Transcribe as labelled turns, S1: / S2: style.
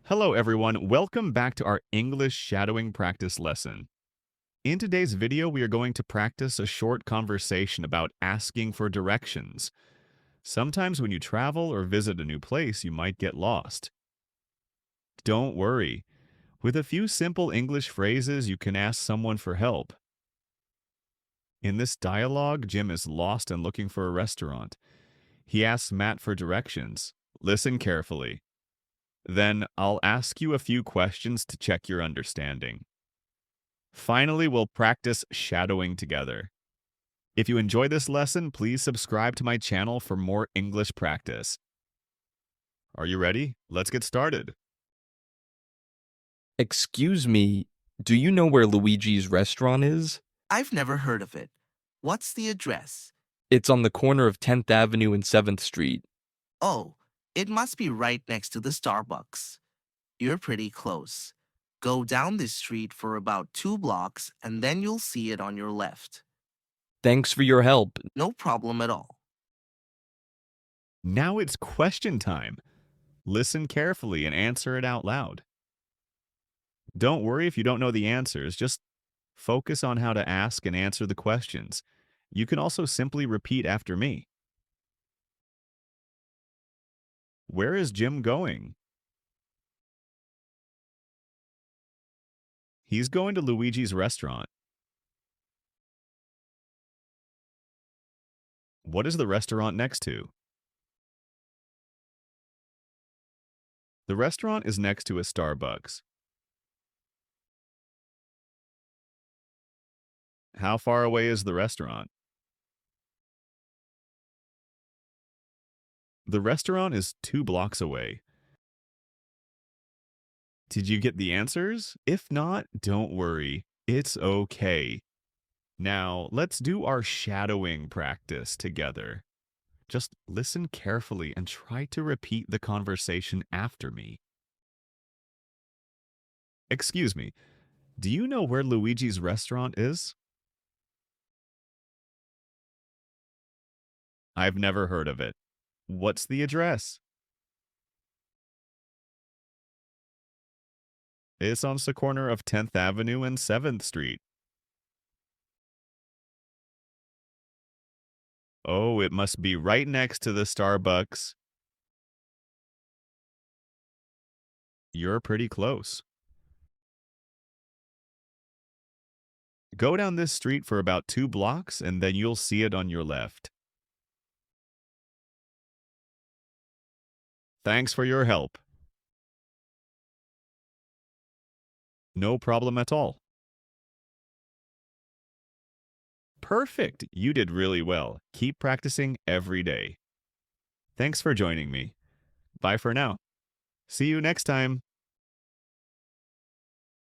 S1: Hello everyone, welcome back to our English shadowing practice lesson. In today's video, we are going to practice a short conversation about asking for directions. Sometimes when you travel or visit a new place, you might get lost. Don't worry. With a few simple English phrases, you can ask someone for help. In this dialogue, Jim is lost and looking for a restaurant. He asks Matt for directions. Listen carefully. Then I'll ask you a few questions to check your understanding. Finally, we'll practice shadowing together. If you enjoy this lesson, please subscribe to my channel for more English practice. Are you ready? Let's get started.
S2: Excuse me, do you know where Luigi's restaurant is?
S3: I've never heard of it. What's the address?
S2: It's on the corner of 10th Avenue and 7th Street.
S3: Oh, it must be right next to the Starbucks. You're pretty close. Go down this street for about 2 blocks and then you'll see it on your left.
S2: Thanks for your help.
S3: No problem at all.
S1: Now it's question time. Listen carefully and answer it out loud. Don't worry if you don't know the answers, just focus on how to ask and answer the questions. You can also simply repeat after me. Where is Jim going? He's going to Luigi's restaurant. What is the restaurant next to? The restaurant is next to a Starbucks. How far away is the restaurant? The restaurant is 2 blocks away. Did you get the answers? If not, don't worry. It's okay. Now, let's do our shadowing practice together. Just listen carefully and try to repeat the conversation after me. Excuse me, do you know where Luigi's restaurant is? I've never heard of it. What's the address? It's on the corner of 10th Avenue and 7th Street. Oh, it must be right next to the Starbucks. You're pretty close. Go down this street for about 2 blocks and then you'll see it on your left. Thanks for your help. No problem at all. Perfect! You did really well. Keep practicing every day. Thanks for joining me. Bye for now. See you next time.